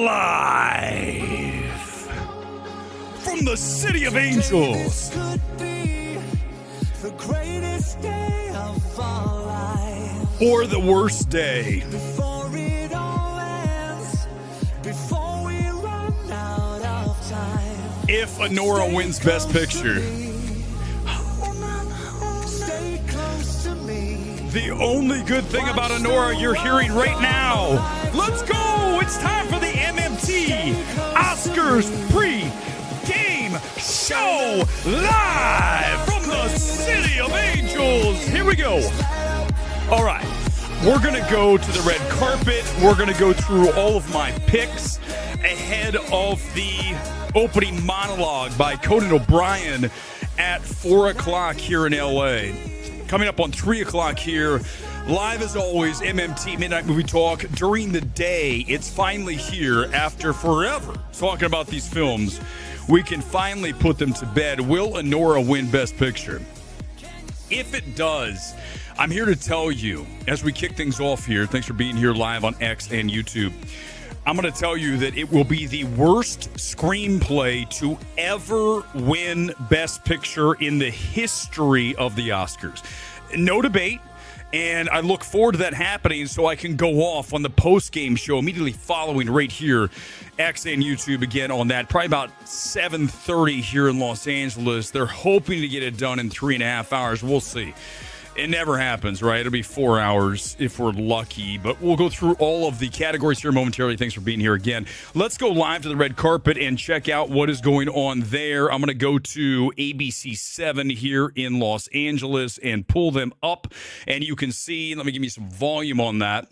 Live from the City of Angels. For the worst day. If Honora wins Best Picture. The only good thing about Honora you're hearing right now. Let's go! It's time for the MMT Oscars Pregame Show live from the City of Angels. Here we go. All right. We're going to go to the red carpet. We're going to go through all of my picks ahead of the opening monologue by Conan O'Brien at 4 o'clock here in L.A. Coming up on 3 o'clock here, live as always, MMT Midnight Movie Talk. During the day, it's finally here after forever talking about these films. We can finally put them to bed. Will Honora win Best Picture? If it does, I'm here to tell you, as we kick things off here, thanks for being here live on X and YouTube, I'm going to tell you that it will be the worst screenplay to ever win Best Picture in the history of the Oscars. No debate, and I look forward to that happening so I can go off on the post-game show immediately following right here, X and YouTube again on that. Probably about 7:30 here in Los Angeles. They're hoping to get it done in 3.5 hours. We'll see. It never happens, right? It'll be 4 hours if we're lucky, but we'll go through all of the categories here momentarily. Thanks for being here again. Let's go live to the red carpet and check out what is going on there. I'm going to go to ABC 7 here in Los Angeles and pull them up, and you can see, let me give you some volume on that.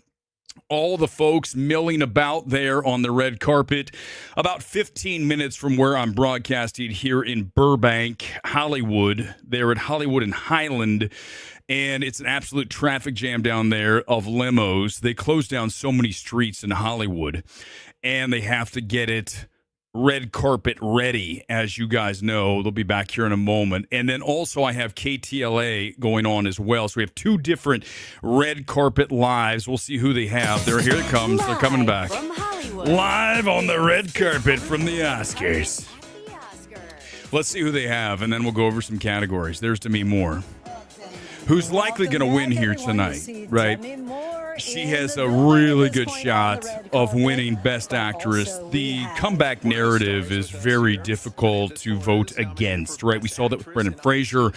All the folks milling about there on the red carpet, about 15 minutes from where I'm broadcasting here in Burbank, Hollywood. They're at Hollywood and Highland, and it's an absolute traffic jam down there of limos. They close down so many streets in Hollywood, and they have to get it red carpet ready, as you guys know. They'll be back here in a moment. And then also I have KTLA going on as well. So we have two different red carpet lives. We'll see who they have. Here it comes. They're coming back. Live on the red carpet from the Oscars. Let's see who they have, and then we'll go over some categories. There's Demi Moore, who's likely going to win here tonight, right? She has a really good shot of winning Best Actress. The comeback narrative is very difficult to vote against, right? We saw that with Brendan Fraser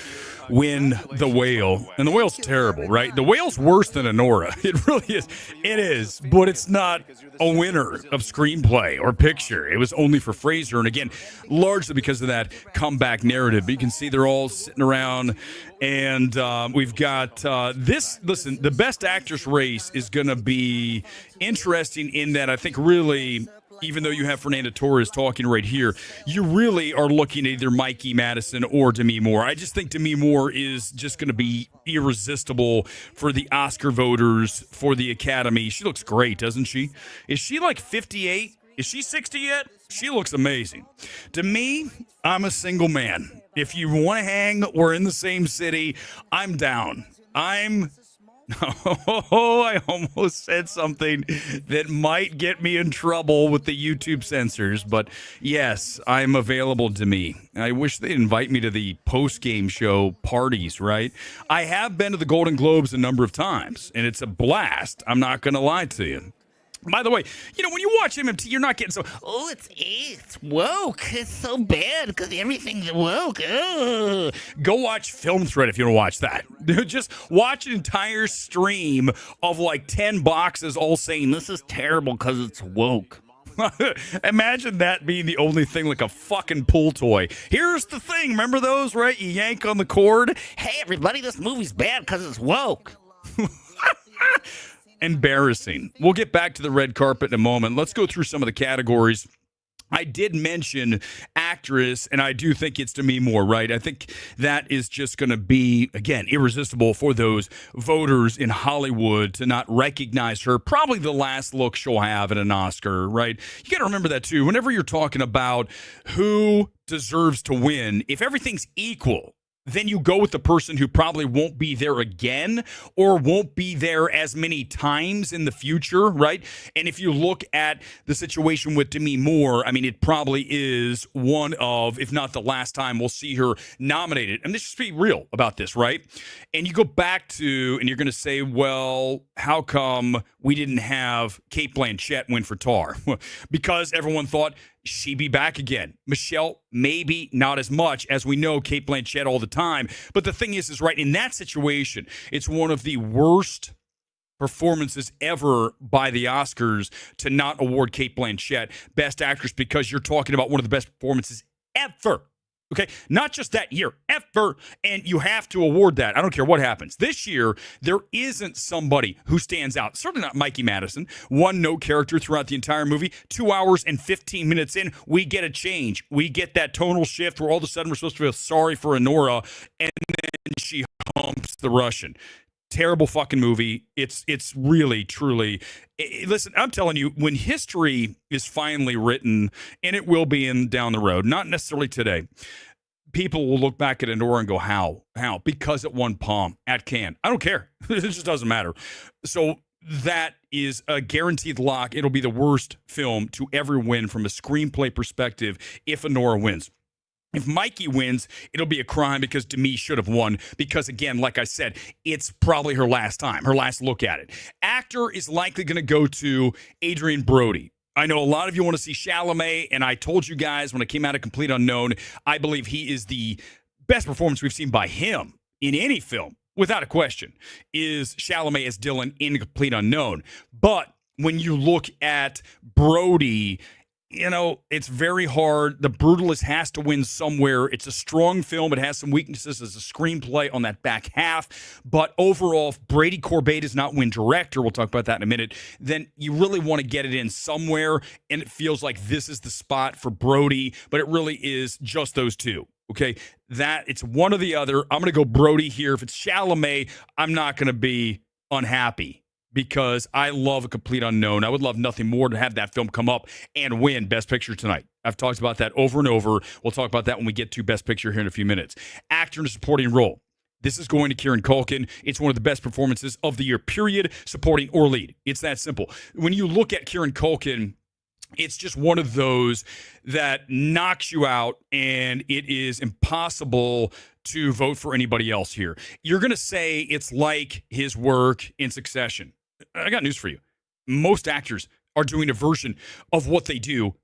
win The Whale, and The Whale's terrible, right? The Whale's worse than Honora. It really is. It is, but it's not a winner of screenplay or picture. It was only for Fraser, and again, largely because of that comeback narrative. But you can see they're all sitting around, and we've got this. Listen, the Best Actress race is going to be interesting in that I think really, even though you have Fernanda Torres talking right here, you really are looking at either Mikey Madison or Demi Moore. I just think Demi Moore is just going to be irresistible for the Oscar voters, for the Academy. She looks great, doesn't she? Is she like 58? Is she 60 yet? She looks amazing. To me, I'm a single man. If you want to hang, we're in the same city, I'm down. Oh, I almost said something that might get me in trouble with the YouTube censors, but yes, I'm available to me. I wish they'd invite me to the post-game show parties, right? I have been to the Golden Globes a number of times, and it's a blast. I'm not going to lie to you. By the way, you know, when you watch MMT, you're not getting so, oh, it's woke. It's so bad because everything's woke. Ugh. Go watch Film Thread if you don't watch that. Just watch an entire stream of like 10 boxes all saying this is terrible because it's woke. Imagine that being the only thing, like a fucking pool toy. Here's the thing. Remember those, right? You yank on the cord. Hey, everybody, this movie's bad because it's woke. Embarrassing. We'll get back to the red carpet in a moment. Let's go through some of the categories. I did mention actress, and I do think it's Demi Moore, right? I think that is just going to be, again, irresistible for those voters in Hollywood to not recognize her. Probably the last look she'll have at an Oscar, right? You got to remember that, too. Whenever you're talking about who deserves to win, if everything's equal, then you go with the person who probably won't be there again or won't be there as many times in the future, right? And if you look at the situation with Demi Moore, I mean, it probably is one of, if not the last time we'll see her nominated. And let's just be real about this, right? And you go back to, and you're going to say, well, how come we didn't have Cate Blanchett win for Tar? Because everyone thought she'd be back again. Michelle, maybe not as much as we know Cate Blanchett all the time. But the thing is right, in that situation, it's one of the worst performances ever by the Oscars to not award Cate Blanchett Best Actress, because you're talking about one of the best performances ever. Okay, not just that year, ever, and you have to award that. I don't care what happens. This year, there isn't somebody who stands out. Certainly not Mikey Madison, one note character throughout the entire movie. 2 hours and 15 minutes in, we get a change. We get that tonal shift where all of a sudden we're supposed to feel sorry for Honora, and then she humps the Russian. Terrible fucking movie. It's really, truly. Listen, I'm telling you, when history is finally written, and it will be down the road, not necessarily today, people will look back at Honora and go, how? Because it won Palm at Cannes. I don't care. It just doesn't matter. So that is a guaranteed lock. It'll be the worst film to ever win from a screenplay perspective if Honora wins. If Mikey wins, it'll be a crime because Demi should have won because, again, like I said, it's probably her last time, her last look at it. Actor is likely going to go to Adrian Brody. I know a lot of you want to see Chalamet, and I told you guys when it came out of Complete Unknown, I believe he is the best performance we've seen by him in any film, without a question, is Chalamet as Dylan in Complete Unknown. But when you look at Brody, you know, it's very hard. The Brutalist has to win somewhere. It's a strong film. It has some weaknesses as a screenplay on that back half. But overall, if Brady Corbet does not win director, we'll talk about that in a minute, then you really want to get it in somewhere. And it feels like this is the spot for Brody, but it really is just those two. Okay, it's one or the other. I'm going to go Brody here. If it's Chalamet, I'm not going to be unhappy, because I love A Complete Unknown. I would love nothing more to have that film come up and win Best Picture tonight. I've talked about that over and over. We'll talk about that when we get to Best Picture here in a few minutes. Actor in a supporting role. This is going to Kieran Culkin. It's one of the best performances of the year, period, supporting or lead. It's that simple. When you look at Kieran Culkin, it's just one of those that knocks you out, and it is impossible to vote for anybody else here. You're going to say it's like his work in Succession. I got news for you. Most actors are doing a version of what they do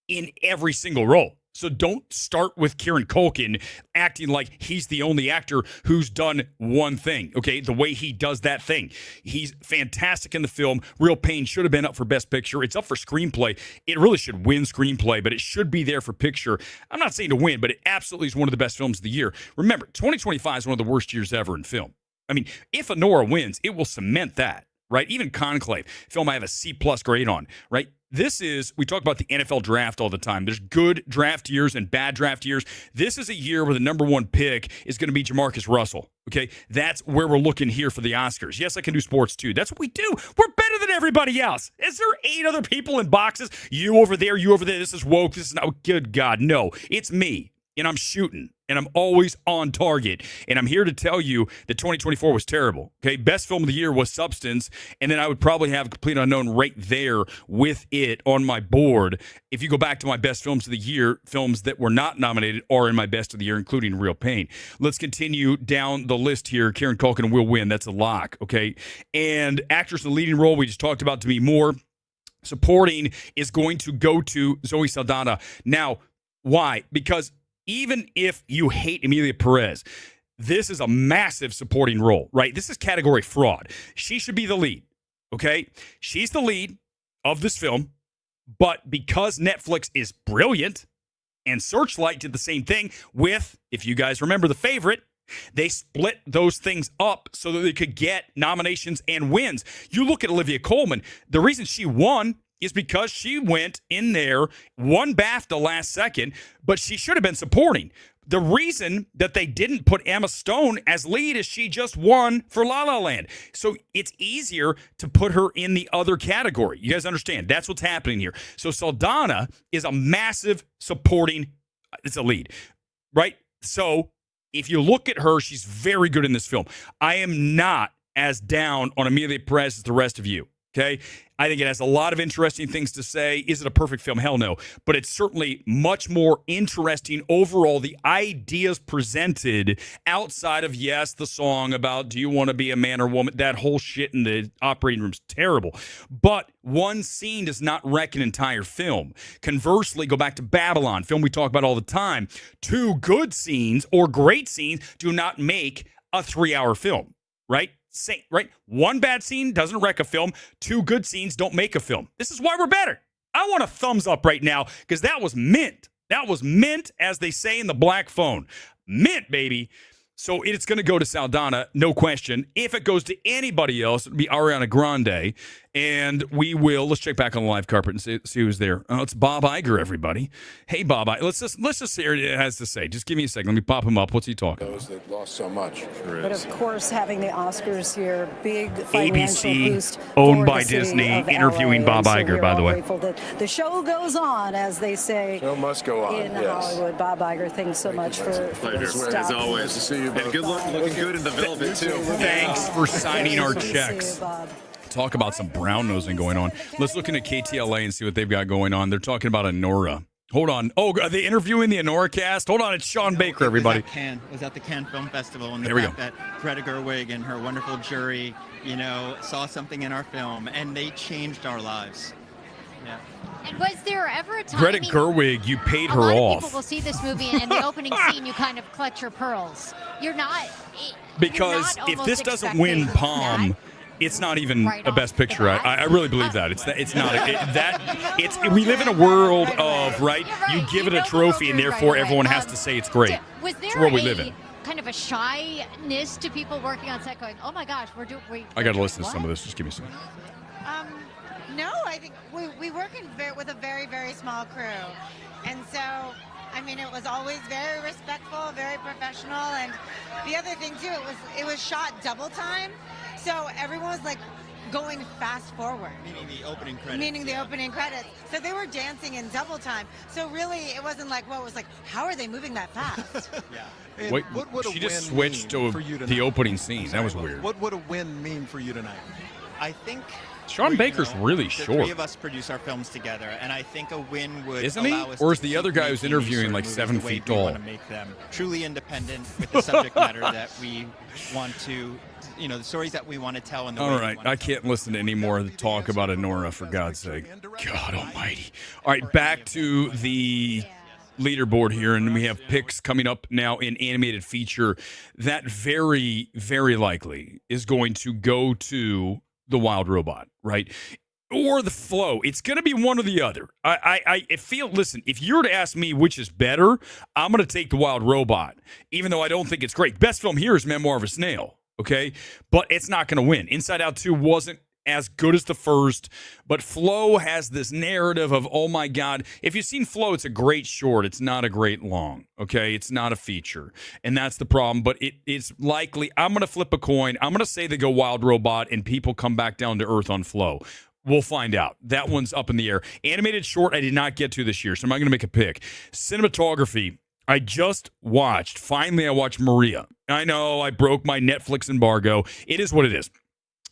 in every single role. So don't start with Kieran Culkin acting like he's the only actor who's done one thing, okay? The way he does that thing. He's fantastic in the film. Real Pain should have been up for Best Picture. It's up for Screenplay. It really should win Screenplay, but it should be there for Picture. I'm not saying to win, but it absolutely is one of the best films of the year. Remember, 2025 is one of the worst years ever in film. I mean, if Honora wins, it will cement that, right? Even Conclave, film I have a C+ grade on, right? This is, we talk about the NFL draft all the time. There's good draft years and bad draft years. This is a year where the number one pick is going to be Jamarcus Russell, okay? That's where we're looking here for the Oscars. Yes, I can do sports too. That's what we do. We're better than everybody else. Is there 8 other people in boxes? You over there, you over there. This is woke. This is not, good God, no. It's me, and I'm shooting, and I'm always on target. And I'm here to tell you that 2024 was terrible. Okay, best film of the year was Substance, and then I would probably have Complete Unknown right there with it on my board. If you go back to my best films of the year, films that were not nominated are in my best of the year, including Real Pain. Let's continue down the list here. Kieran Culkin will win. That's a lock, okay? And actress in the leading role, we just talked about Demi Moore. Supporting is going to go to Zoe Saldana. Now, why? Because even if you hate Emilia Perez, this is a massive supporting role, right? This is category fraud. She should be the lead, okay? She's the lead of this film, but because Netflix is brilliant, and Searchlight did the same thing with, if you guys remember The Favorite, they split those things up so that they could get nominations and wins. You look at Olivia Colman, the reason she won is because she went in there, won BAFTA last second, but she should have been supporting. The reason that they didn't put Emma Stone as lead is she just won for La La Land. So it's easier to put her in the other category. You guys understand? That's what's happening here. So Saldana is a massive supporting, it's a lead, right? So if you look at her, she's very good in this film. I am not as down on Amelia Perez as the rest of you. Okay, I think it has a lot of interesting things to say. Is it a perfect film? Hell no. But it's certainly much more interesting overall. The ideas presented outside of, yes, the song about do you want to be a man or woman, that whole shit in the operating room's terrible. But one scene does not wreck an entire film. Conversely, go back to Babylon, film we talk about all the time. 2 good scenes or great scenes do not make a 3-hour film, right? Right? 1 bad scene doesn't wreck a film. 2 good scenes don't make a film. This is why we're better. I want a thumbs up right now because that was mint. That was mint, as they say in the black phone. Mint, baby. So it's going to go to Saldana, no question. If it goes to anybody else, it'll be Ariana Grande. And we will, let's check back on the live carpet and see who's there. Oh, it's Bob Iger, everybody. Hey, Bob, let's just hear what it has to say. Just give me a second. Let me pop him up. What's he talking about? Those that lost so much. But of course, having the Oscars here, big financial ABC, boost owned for by the city Disney, of interviewing LA. Bob Iger, by the way. Grateful that the show goes on, as they say. Show must go on. In Yes. Hollywood. Bob Iger, thanks so much for Pleasure, stopping. as always. Nice to see you And both. good luck looking good in the velvet, too. Thanks for signing our Good to see checks. you, Bob. Talk about some brown nosing going on. Let's look into KTLA and see what they've got going on. They're talking about Honora. Hold on. Oh, are they interviewing the Honora cast? Hold on. It's Sean Baker, everybody. It was at the Cannes Film Festival, and the There we fact go. that Greta Gerwig and her wonderful jury, saw something in our film, and they changed our lives. Yeah. And was there ever a time? Greta Gerwig, you paid her a lot of off. people will see this movie, and in the opening scene, you kind of clutch your pearls. You're not Because you're not if this almost doesn't win expecting Palm, that. it's not even Right a off Best the Picture. bat. I really believe that. It's not. We live in a world of, right, You're right. you give it You a know the trophy and world therefore right away. everyone has to say it's great. Was there It's the world we live in. kind of a shyness to people working on set going, oh my gosh, we're doing. I got to listen to some of this. Just give me a second. No, I think we work with a very, very small crew. And so, I mean, it was always very respectful, very professional. And the other thing, too, it was shot double time. So everyone was, like, going fast forward. Meaning the opening credits. Meaning the opening credits. So they were dancing in double time. So really, it wasn't like, well, it was like, how are they moving that fast? Yeah. And Wait, what would a she just win switched mean to for you the tonight? opening scene. That was weird. What would a win mean for you tonight? I think Sean Baker's really the short. 3 of us produce our films together, and I think a win would Isn't he? allow us Or is to the other keep guy who's making these interviewing sort like of movies 7 the way feet we tall? want to make them truly independent with the subject matter that we want to, the stories that we want to tell. And the way All we right, want to I tell can't listen to any more talk about Honora, for God's sake. God almighty. All right, back to the leaderboard here, and we have picks coming up now in animated feature that very, very likely is going to go to The Wild Robot, right? Or The Flow. It's going to be one or the other. I feel, listen, if you were to ask me which is better, I'm going to take The Wild Robot, even though I don't think it's great. Best film here is Memoir of a Snail, okay? But it's not going to win. Inside Out 2 wasn't as good as the first, but Flow has this narrative of, oh my God. If you've seen Flow, it's a great short. It's not a great long, okay? It's not a feature, and that's the problem, but it's likely, I'm going to flip a coin. I'm going to say they go Wild Robot, and people come back down to earth on Flow. We'll find out. That one's up in the air. Animated short, I did not get to this year, so I'm not going to make a pick. Cinematography, I just watched. Finally, I watched Maria. I know I broke my Netflix embargo. It is what it is.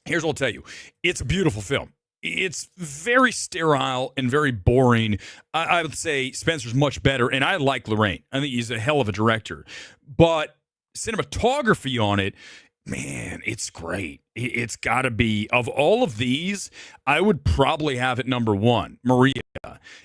Here's what I'll tell you. It's a beautiful film. It's very sterile and very boring. I would say Spencer's much better, and I like Lorraine. I think he's a hell of a director. But cinematography on it, man, it's great. It's got to be, of all of these, I would probably have it number 1, Maria.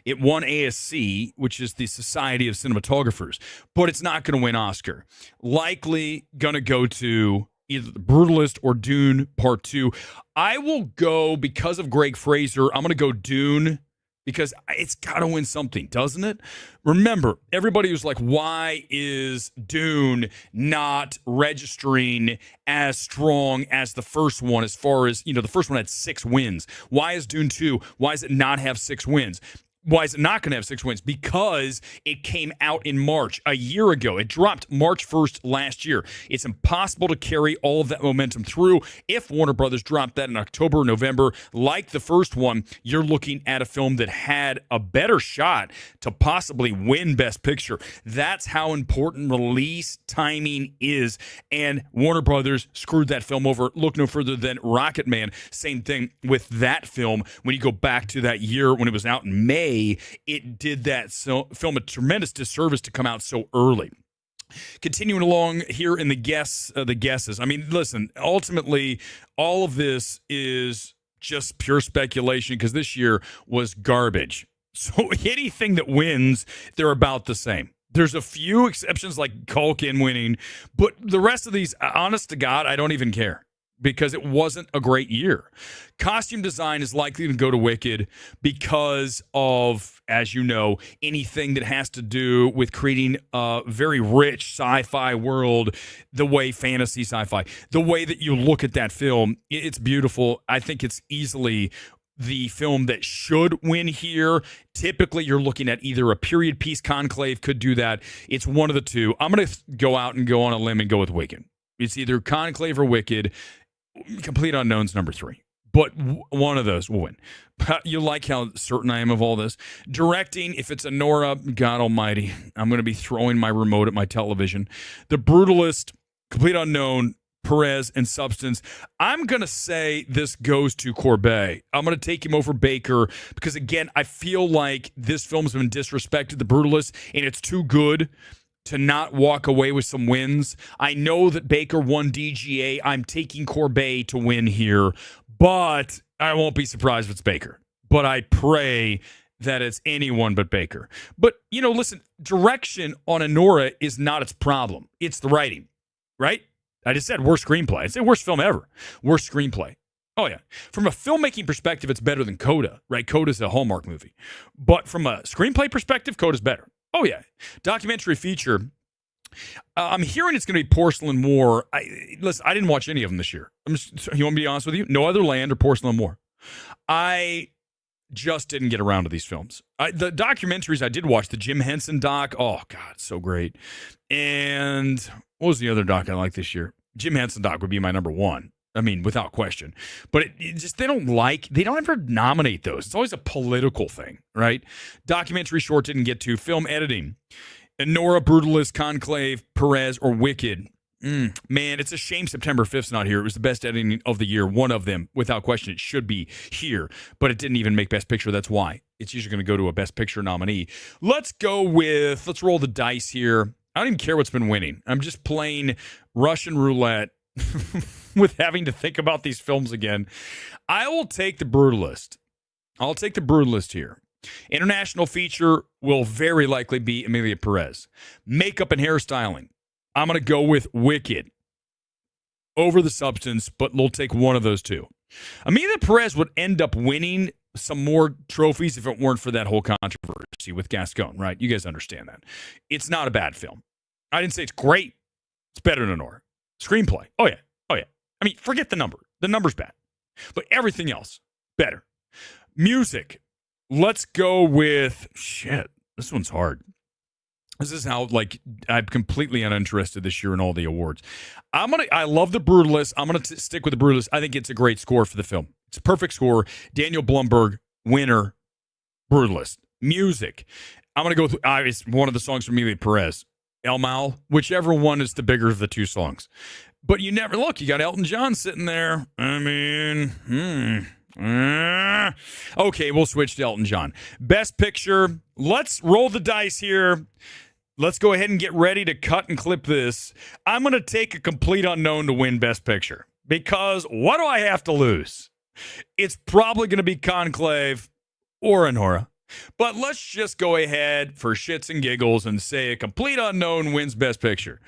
It won ASC, which is the Society of Cinematographers, but it's not going to win Oscar. Likely going to go to either The Brutalist or Dune Part 2. I will go, because of Greg Fraser, I'm going to go Dune, because it's got to win something, doesn't it? Remember, everybody was like, why is Dune not registering as strong as the first one, as far as, the first one had 6 wins. Why is Dune 2, why does it not have 6 wins? Why is it not going to have 6 wins? Because it came out in March a year ago. It dropped March 1st last year. It's impossible to carry all of that momentum through. If Warner Brothers dropped that in October or November, like the first one, you're looking at a film that had a better shot to possibly win Best Picture. That's how important release timing is. And Warner Brothers screwed that film over. Look no further than Rocket Man. Same thing with that film. When you go back to that year when it was out in May, it did that film a tremendous disservice to come out so early. Continuing along here in the guesses. I mean, listen, ultimately, all of this is just pure speculation because this year was garbage. So anything that wins, they're about the same. There's a few exceptions like Culkin winning, but the rest of these, honest to God, I don't even care. Because it wasn't a great year. Costume design is likely to go to Wicked because of, as you know, anything that has to do with creating a very rich sci-fi world, the way fantasy sci-fi, the way that you look at that film, it's beautiful. I think it's easily the film that should win here. Typically, you're looking at either a period piece. Conclave could do that. It's one of the two. I'm going to go out and go on a limb and go with Wicked. It's either Conclave or Wicked. Complete Unknown's number 3. But one of those will win. You like how certain I am of all this. Directing, if it's a Nora, God almighty, I'm going to be throwing my remote at my television. The Brutalist, Complete Unknown, Perez, and Substance. I'm going to say this goes to Corbet. I'm going to take him over Baker because, again, I feel like this film's been disrespected, The Brutalist, and it's too good to not walk away with some wins. I know that Baker won DGA. I'm taking Corbet to win here, but I won't be surprised if it's Baker. But I pray that it's anyone but Baker. But, listen, direction on Anora is not its problem. It's the writing, right? I just said worst screenplay. I'd say worst film ever. Worst screenplay. Oh, yeah. From a filmmaking perspective, it's better than Coda, right? Coda's a Hallmark movie. But from a screenplay perspective, Coda's better. Oh, yeah. Documentary feature. I'm hearing it's going to be Porcelain War. Listen, I didn't watch any of them this year. You want me to be honest with you? No Other Land or Porcelain War. I just didn't get around to these films. The documentaries I did watch, the Jim Henson doc, oh, God, so great. And what was the other doc I liked this year? Jim Henson doc would be my number 1. I mean, without question. But they don't ever nominate those. It's always a political thing, right? Documentary short didn't get to. Film editing. Nora, Brutalist, Conclave, Perez, or Wicked. Man, it's a shame September 5th's not here. It was the best editing of the year. One of them, without question, it should be here. But it didn't even make Best Picture. That's why. It's usually going to go to a Best Picture nominee. Let's roll the dice here. I don't even care what's been winning. I'm just playing Russian roulette with having to think about these films again. I will take The Brutalist. I'll take The Brutalist here. International feature will very likely be Emilia Perez. Makeup and hairstyling, I'm going to go with Wicked over The Substance, but we'll take one of those two. Emilia Perez would end up winning some more trophies if it weren't for that whole controversy with Gascon, right? You guys understand that. It's not a bad film. I didn't say it's great. It's better than Nora. Screenplay. Oh, yeah. I mean, forget the number. The number's bad. But everything else, better. Music. Let's go with... Shit, this one's hard. This is how, I'm completely uninterested this year in all the awards. I love The Brutalist. I'm going to stick with The Brutalist. I think it's a great score for the film. It's a perfect score. Daniel Blumberg, winner, Brutalist. Music. I'm going to go with it's one of the songs from Emilia Perez. El Mal, whichever one is the bigger of the two songs. But you never look. You got Elton John sitting there. I mean, okay, we'll switch to Elton John. Best Picture. Let's roll the dice here. Let's go ahead and get ready to cut and clip this. I'm going to take a Complete Unknown to win Best Picture. Because what do I have to lose? It's probably going to be Conclave or Anora. But let's just go ahead for shits and giggles and say a Complete Unknown wins Best Picture.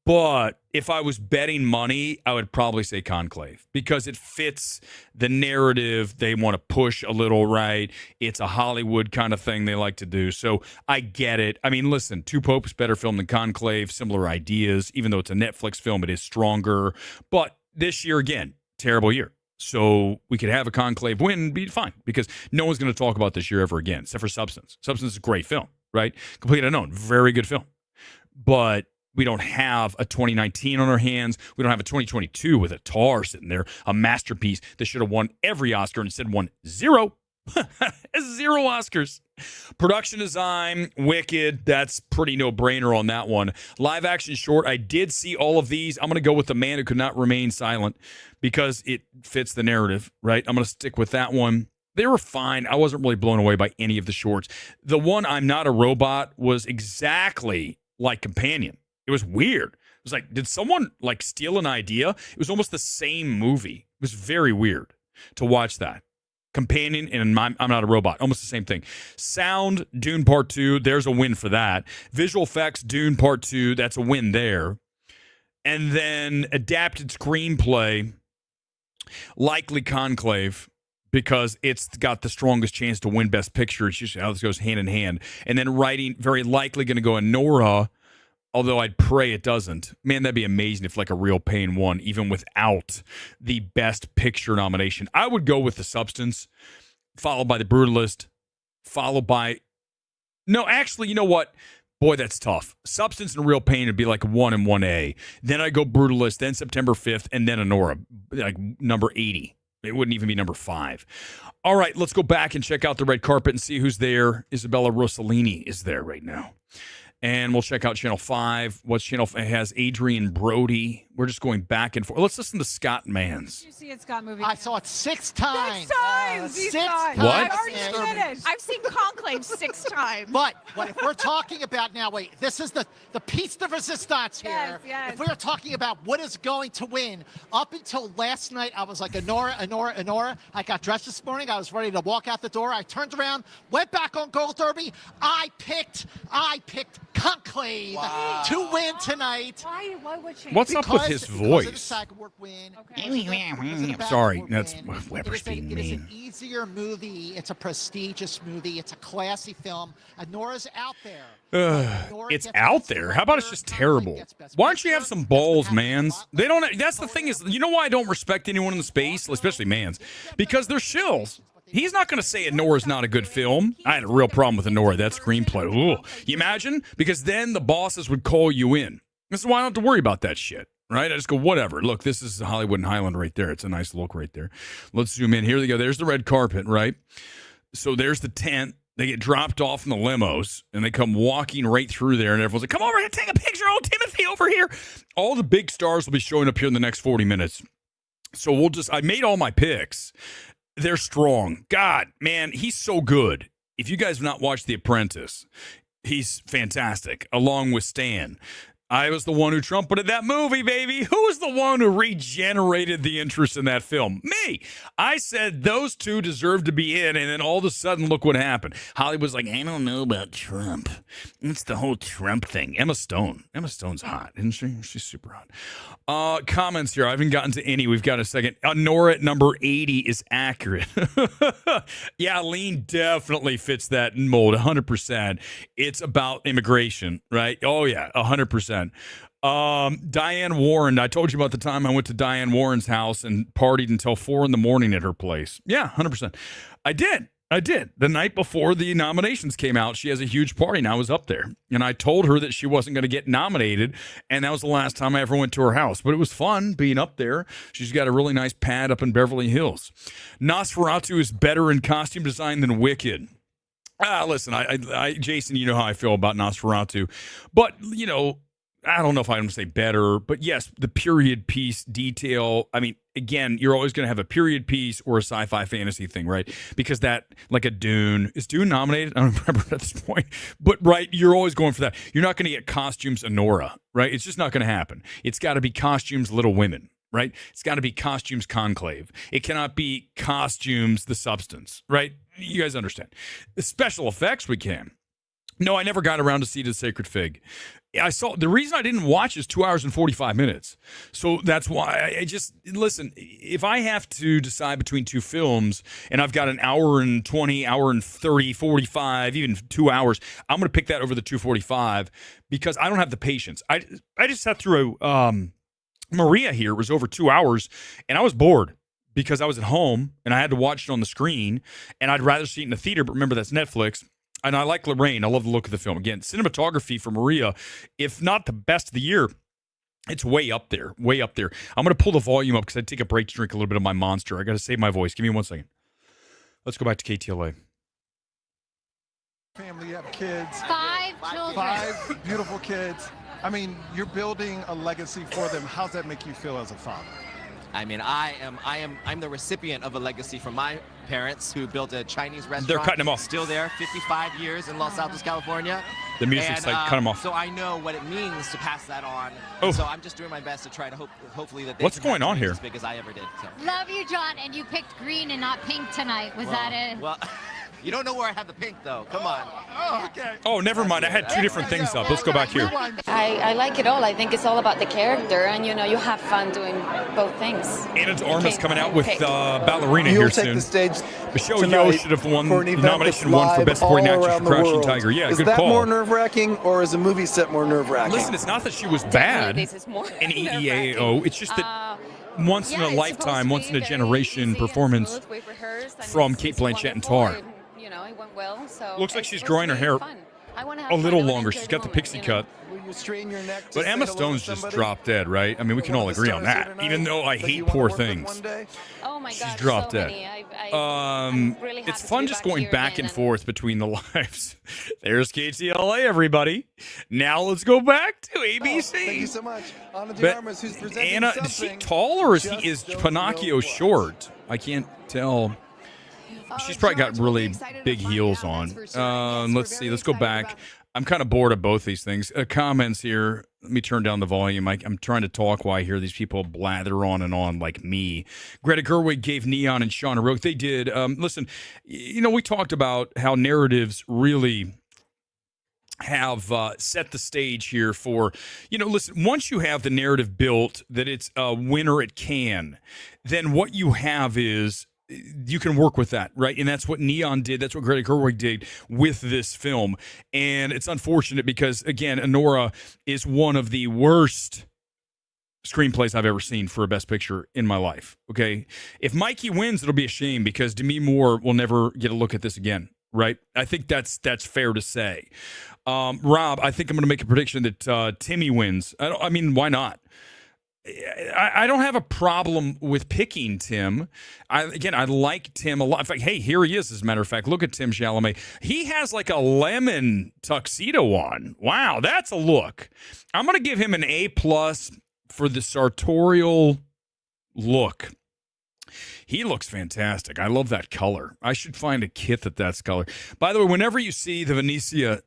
But if I was betting money, I would probably say Conclave because it fits the narrative they want to push a little, right? It's a Hollywood kind of thing they like to do. So I get it. I mean, listen, Two Popes, better film than Conclave, similar ideas. Even though it's a Netflix film, it is stronger. But this year, again, terrible year. So we could have a conclave win and be fine because no one's going to talk about this year ever again, except for Substance. Substance is a great film, right? Complete Unknown, very good film. But we don't have a 2019 on our hands. We don't have a 2022 with a Tar sitting there, a masterpiece that should have won every Oscar and instead won 0. 0 Oscars. Production design, Wicked, that's pretty no-brainer on that one. Live action short, I did see all of these. I'm going to go with The Man Who Could Not Remain Silent because it fits the narrative, right? I'm going to stick with that one. They were fine. I wasn't really blown away by any of the shorts. The one, I'm Not a Robot, was exactly like Companion. It was weird. It was like, did someone like steal an idea? It was almost the same movie. It was very weird to watch that. Companion and I'm Not a Robot, almost the same thing. Sound, Dune Part 2, there's a win for that. Visual effects, Dune Part 2, that's a win there. And then adapted screenplay, likely Conclave, because it's got the strongest chance to win Best Picture. It's usually how this goes hand in hand. And then writing, very likely going to go Nora, although I'd pray it doesn't. Man, that'd be amazing if like A Real Pain won, even without the Best Picture nomination. I would go with The Substance, followed by The Brutalist, followed by... No, actually, you know what? Boy, that's tough. Substance and Real Pain would be like 1 and 1A. Then I go Brutalist, then September 5th, and then Nora, like number 80. It wouldn't even be number 5. All right, let's go back and check out the red carpet and see who's there. Isabella Rossellini is there right now. And we'll check out Channel 5. What's Channel 5? It has Adrian Brody. We're just going back and forth. Let's listen to Scott Mans. Did you see it, Scott movie? I saw it 6 times. 6 times! Six times. What? I've already finished. I've seen Conclave 6 times. But if we're talking about now, wait, this is the piece de resistance here. Yes, yes. If we are talking about what is going to win, up until last night, I was like, Honora. I got dressed this morning. I was ready to walk out the door. I turned around, went back on Gold Derby. I picked Conclave to win tonight. Why would she? What's up with his voice? Win. Okay. Sorry, that's Weber's being It is mean. an easier movie. It's a prestigious movie. It's a classy film. Nora's out there. It's out there. How about it's just terrible? Why don't you have some balls, mans? They don't. That's the thing is, you know why I don't respect anyone in the space, especially mans, because they're shills. He's not going to say Nora's not a good film. I had a real problem with Nora, that screenplay. Ooh. You imagine? Because then the bosses would call you in. This is why I don't have to worry about that shit. Right? I just go, whatever. Look, this is Hollywood and Highland right there. It's a nice look right there. Let's zoom in. Here they go. There's the red carpet, right? So there's the tent. They get dropped off in the limos, and they come walking right through there, and everyone's like, come over here, take a picture. Oh, Timothy, over here. All the big stars will be showing up here in the next 40 minutes. So I made all my picks. They're strong. God, man, he's so good. If you guys have not watched The Apprentice, he's fantastic, along with Stan. I was the one who trumpeted that movie, baby. Who was the one who regenerated the interest in that film? Me. I said those two deserve to be in, and then all of a sudden, look what happened. Hollywood's like, I don't know about Trump. It's the whole Trump thing. Emma Stone. Emma Stone's hot, isn't she? She's super hot. Comments here. I haven't gotten to any. We've got a second. Nora at number 80 is accurate. Yeah, Lean definitely fits that mold, 100%. It's about immigration, right? Oh, yeah, 100%. Diane Warren. I told you about the time I went to Diane Warren's house and partied until 4 a.m. at her place. Yeah, 100%. I did. The night before the nominations came out, she has a huge party, and I was up there. And I told her that she wasn't going to get nominated, and that was the last time I ever went to her house. But it was fun being up there. She's got a really nice pad up in Beverly Hills. Nosferatu is better in costume design than Wicked. Listen, I Jason, you know how I feel about Nosferatu. But, you know, I don't know if I'm going to say better, but yes, the period piece detail. I mean, again, you're always going to have a period piece or a sci-fi fantasy thing, right? Because that, like a Dune, is Dune nominated? I don't remember at this point. But, right, you're always going for that. You're not going to get costumes Nora, right? It's just not going to happen. It's got to be costumes Little Women, right? It's got to be costumes Conclave. It cannot be costumes The Substance, right? You guys understand. The special effects we can. No, I never got around to see The Sacred Fig. I saw the reason I didn't watch is 2 hours and 45 minutes. So that's why I just listen. If I have to decide between two films and I've got an hour and 20, hour and 30, 45, even 2 hours, I'm going to pick that over the 245 because I don't have the patience. I just sat through Maria here. It was over 2 hours and I was bored because I was at home and I had to watch it on the screen, and I'd rather see it in the theater. But remember, that's Netflix. And I like Lorraine. I love the look of the film. Again, cinematography for Maria, if not the best of the year, it's way up there. Way up there. I'm going to pull the volume up because I take a break to drink a little bit of my Monster. I got to save my voice. Give me 1 second. Let's go back to KTLA. Family, you have kids. 5 children. 5 beautiful kids. I mean, you're building a legacy for them. How's that make you feel as a father? I mean, I'm the recipient of a legacy from my parents who built a Chinese restaurant. They're cutting them off. Still there, 55 years in Los Altos, California. The music's like, cut them off. So I know what it means to pass that on. Oh. So I'm just doing my best to try to hopefully that they What's can have going on here? as big as I ever did. So. Love you, John. And you picked green and not pink tonight. Was that it? Well, you don't know where I have the pink, though. Come on. Oh, okay. Oh, never mind. I had 2 different things up. Let's go back here. I like it all. I think it's all about the character, and you have fun doing both things. Anna de Armas coming out with Ballerina here soon. The stage Michelle Yeoh should have won the nomination for Best Supporting Actress for Crouching Tiger. Yeah, is good that call. more nerve-wracking, or is a movie set more nerve-wracking? Listen, it's not that she was bad This is more in EEAO. It's just that once in a lifetime, once in a generation performance from Cate Blanchett and Tar. It went well. So Looks like she's growing her hair a little longer. She's got the pixie cut. Will you strain your neck to But say Emma hello to Stone's just somebody? dropped dead, right? I mean, we can all agree on that. Even though I hate Poor Things. Oh my She's God, dropped so dead. many. I'm really happy It's to fun be just back going here back again and forth between the lives. There's KTLA, everybody. Now let's go back to ABC. Thank you so much. Anna de But Armas, who's presenting Anna, something. is he tall or is Just don't Pinocchio know what. short? I can't tell. She's probably got really big heels on. Let's see. Let's go back. I'm kind of bored of both these things. Comments here. Let me turn down the volume. I'm trying to talk while I hear these people blather on and on like me. Greta Gerwig gave Neon and Shauna Roke. They did. Listen, we talked about how narratives really have set the stage here for, listen, once you have the narrative built that it's a winner at Cannes, then what you have is you can work with that, right? And that's what Neon did. That's what Greta Gerwig did with this film. And it's unfortunate because, again, Anora is one of the worst screenplays I've ever seen for a Best Picture in my life, okay? If Mikey wins, it'll be a shame because Demi Moore will never get a look at this again, right? I think that's fair to say. Rob, I think I'm going to make a prediction that Timmy wins. I mean, why not? I don't have a problem with picking Tim. I like Tim a lot. In fact, hey, here he is, as a matter of fact. Look at Tim Chalamet. He has like a lemon tuxedo on. Wow, that's a look. I'm going to give him an A+ for the sartorial look. He looks fantastic. I love that color. I should find a kit that's color. By the way, whenever you see the Venetia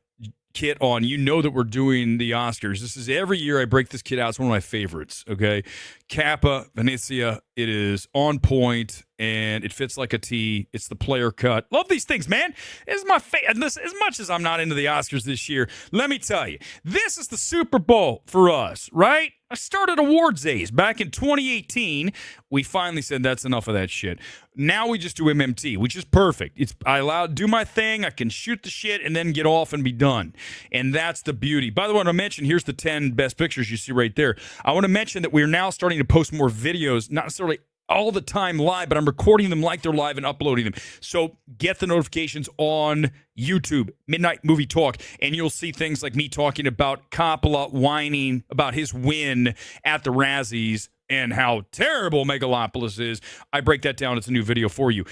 kit on, you know that we're doing the Oscars. This is every year I break this kit out. It's one of my favorites, okay? Kappa, Venetia, it is on point, and it fits like a T. It's the player cut. Love these things, man. This is my favorite. As much as I'm not into the Oscars this year, let me tell you, this is the Super Bowl for us, right? I started awards days back in 2018. We finally said that's enough of that shit. Now we just do MMT, which is perfect. I allowed to do my thing. I can shoot the shit and then get off and be done. And that's the beauty. By the way, I want to mention, here's the 10 best pictures you see right there. I want to mention that we're now starting to post more videos, not necessarily all the time live, but I'm recording them like they're live and uploading them. So get the notifications on YouTube, Midnight Movie Talk, and you'll see things like me talking about Coppola whining about his win at the Razzies and how terrible Megalopolis is. I break that down. It's a new video for you.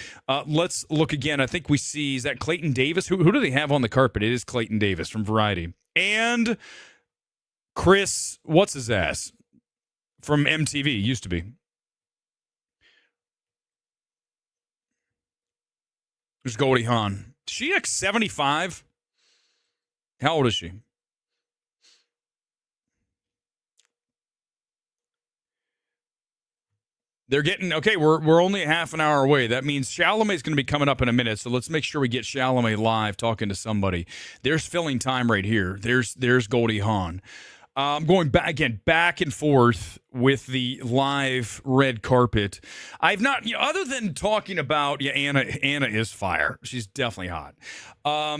Let's look again. I think we see, is that Clayton Davis? Who do they have on the carpet? It is Clayton Davis from Variety. And Chris, what's his ass? From MTV, used to be. There's Goldie Hawn. Is she like 75? How old is she? They're getting, okay, we're only a half an hour away. That means Chalamet's going to be coming up in a minute, so let's make sure we get Chalamet live talking to somebody. There's filling time right here. There's Goldie Hawn. I'm going back and forth with the live red carpet. I've not, other than talking about, Anna is fire. She's definitely hot.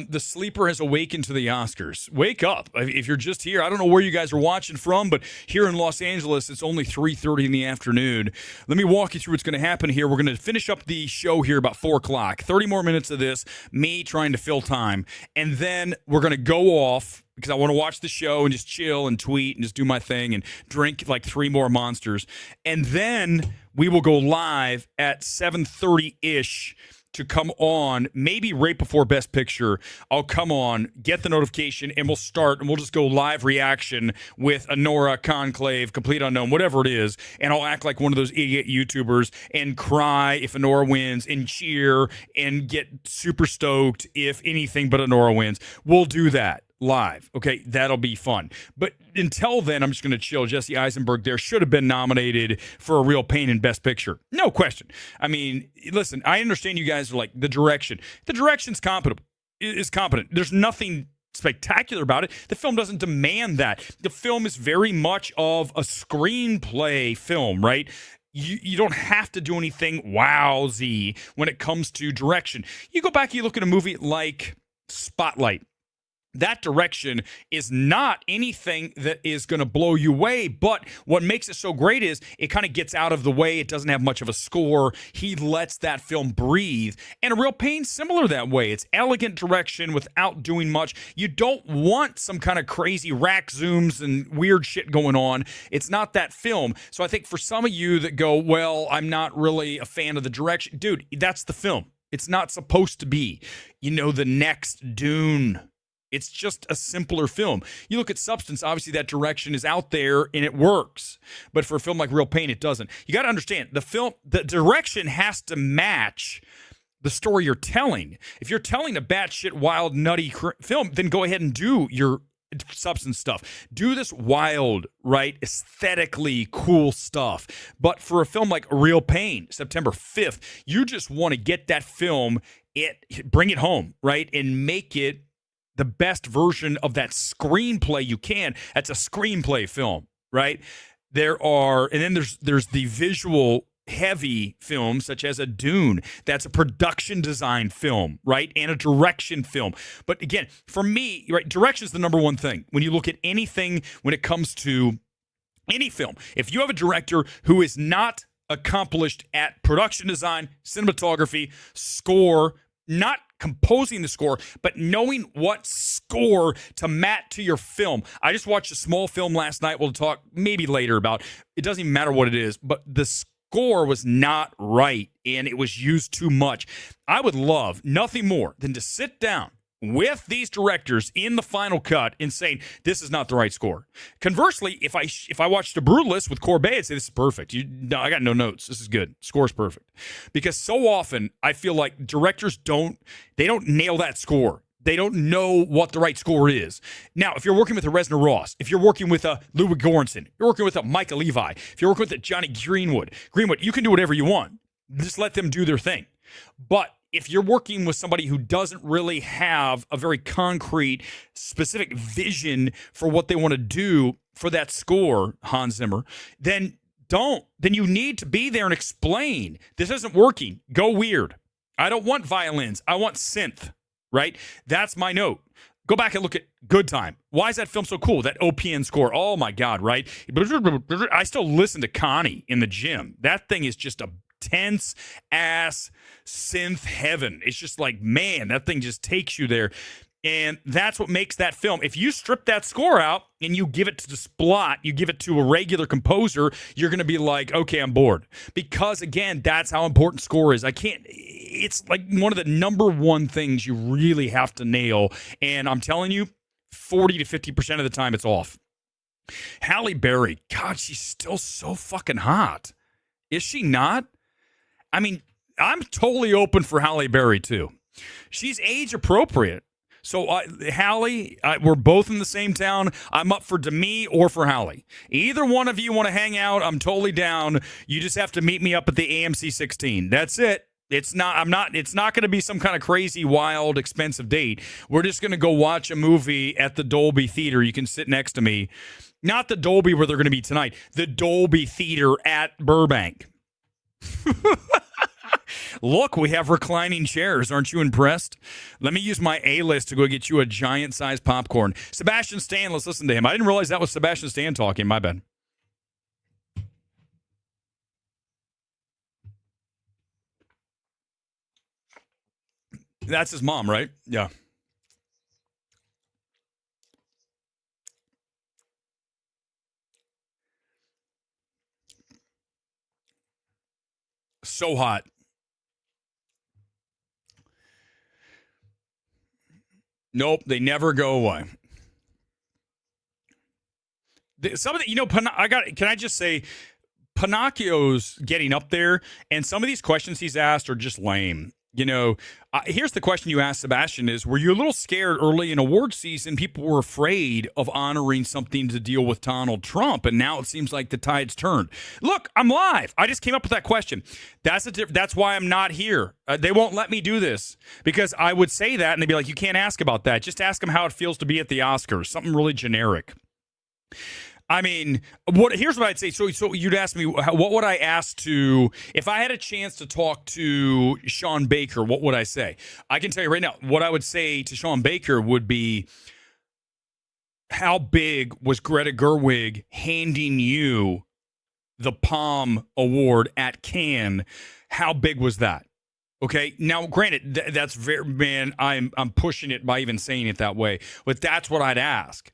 The sleeper has awakened to the Oscars. Wake up. If you're just here, I don't know where you guys are watching from, but here in Los Angeles, it's only 3:30 in the afternoon. Let me walk you through what's going to happen here. We're going to finish up the show here about 4 o'clock. 30 more minutes of this, me trying to fill time. And then we're going to go off, because I want to watch the show and just chill and tweet and just do my thing and drink like 3 more monsters. And then we will go live at 7:30-ish to come on, maybe right before Best Picture. I'll come on, get the notification, and we'll start, and we'll just go live reaction with Anora, Conclave, Complete Unknown, whatever it is, and I'll act like one of those idiot YouTubers and cry if Anora wins and cheer and get super stoked if anything but Anora wins. We'll do that live. Okay, that'll be fun. But until then, I'm just going to chill. Jesse Eisenberg there should have been nominated for A Real Pain in Best Picture. No question. I mean, listen, I understand you guys are like, the direction. The direction's competent. There's nothing spectacular about it. The film doesn't demand that. The film is very much of a screenplay film, right? You don't have to do anything wowsy when it comes to direction. You go back, you look at a movie like Spotlight. That direction is not anything that is going to blow you away, but what makes it so great is it kind of gets out of the way. It doesn't have much of a score. He lets that film breathe. And A Real Pain, similar that way. It's elegant direction without doing much. You don't want some kind of crazy rack zooms and weird shit going on. It's not that film. So I think for some of you that go, well, I'm not really a fan of the direction. Dude, that's the film. It's not supposed to be, the next Dune. It's just a simpler film. You look at Substance, obviously that direction is out there and it works. But for a film like Real Pain, it doesn't. You got to understand, the direction has to match the story you're telling. If you're telling a batshit wild, nutty film, then go ahead and do your Substance stuff. Do this wild, right, aesthetically cool stuff. But for a film like Real Pain, September 5th, you just want to get that film, bring it home, right, and make it the best version of that screenplay you can. That's a screenplay film, right? And then there's the visual heavy films such as a Dune. That's a production design film, right? And a direction film. But again, for me, right, direction is the number one thing. When you look at anything, when it comes to any film, if you have a director who is not accomplished at production design, cinematography, score, not composing the score, but knowing what score to match to your film. I just watched a small film last night. We'll talk maybe later about. It doesn't even matter what it is, but the score was not right, and it was used too much. I would love nothing more than to sit down with these directors in the final cut and saying, this is not the right score. Conversely, if I watched The Brutalist with Corbet, I'd say, this is perfect. I got no notes. This is good. Score's perfect. Because so often I feel like directors don't nail that score. They don't know what the right score is. Now, if you're working with a Reznor Ross, if you're working with a Ludwig Göransson, you're working with a Micah Levi, if you're working with a Johnny Greenwood, you can do whatever you want. Just let them do their thing. But if you're working with somebody who doesn't really have a very concrete, specific vision for what they want to do for that score, Hans Zimmer, then you need to be there and explain, this isn't working. Go weird. I don't want violins. I want synth, right? That's my note. Go back and look at Good Time. Why is that film so cool? That OPN score. Oh, my God, right? I still listen to Connie in the gym. That thing is just a tense ass synth heaven. It's just like, man, that thing just takes you there. And that's what makes that film. If you strip that score out and you give it to the Splot, you give it to a regular composer, you're going to be like, okay, I'm bored. Because, again, that's how important score is. It's like one of the number one things you really have to nail. And I'm telling you, 40 to 50% of the time it's off. Halle Berry, God, she's still so fucking hot. Is she not? I mean, I'm totally open for Halle Berry, too. She's age appropriate. So, Halle, we're both in the same town. I'm up for Demi or for Halle. Either one of you want to hang out, I'm totally down. You just have to meet me up at the AMC 16. That's it. It's not going to be some kind of crazy, wild, expensive date. We're just going to go watch a movie at the Dolby Theater. You can sit next to me. Not the Dolby where they're going to be tonight. The Dolby Theater at Burbank. Look, we have reclining chairs. Aren't you impressed? Let me use my A-list to go get you a giant-sized popcorn. Sebastian Stan, let's listen to him. I didn't realize that was Sebastian Stan talking. My bad. That's his mom, right? Yeah. So hot. Nope, they never go away. Some of the, can I just say, Pinocchio's getting up there, and some of these questions he's asked are just lame. Here's the question you asked, Sebastian, is, were you a little scared early in award season? People were afraid of honoring something to deal with Donald Trump, and now it seems like the tide's turned. Look, I'm live. I just came up with that question. That's why I'm not here. They won't let me do this because I would say that, and they'd be like, you can't ask about that. Just ask them how it feels to be at the Oscars. Something really generic. I mean, here's what I'd say. So you'd ask me, what would I ask to, if I had a chance to talk to Sean Baker, what would I say? I can tell you right now, what I would say to Sean Baker would be, how big was Greta Gerwig handing you the Palm Award at Cannes? How big was that? Okay. Now, granted, that's very, man, I'm pushing it by even saying it that way, but that's what I'd ask.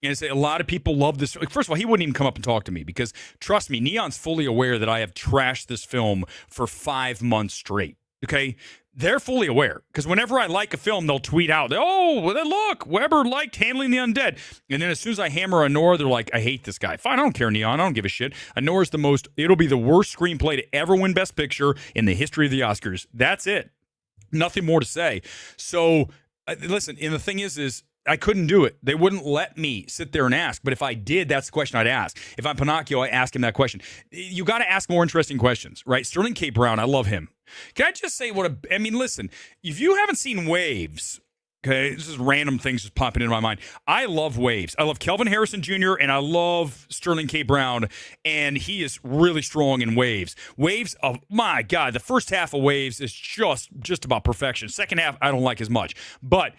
And say a lot of people love this. First of all, he wouldn't even come up and talk to me because, trust me, Neon's fully aware that I have trashed this film for 5 months straight. Okay? They're fully aware because whenever I like a film, they'll tweet out, oh, look, Weber liked Handling the Undead. And then as soon as I hammer Honora, they're like, I hate this guy. Fine, I don't care, Neon. I don't give a shit. Honora's it'll be the worst screenplay to ever win Best Picture in the history of the Oscars. That's it. Nothing more to say. So, listen, and the thing is I couldn't do it. They wouldn't let me sit there and ask. But if I did, that's the question I'd ask. If I'm Pinocchio, I ask him that question. You got to ask more interesting questions, right? Sterling K. Brown, I love him. Can I just say listen, if you haven't seen Waves, okay, this is random things just popping into my mind. I love Waves. I love Kelvin Harrison Jr. and I love Sterling K. Brown, and he is really strong in Waves. Waves, oh my God, the first half of Waves is just about perfection. Second half, I don't like as much. But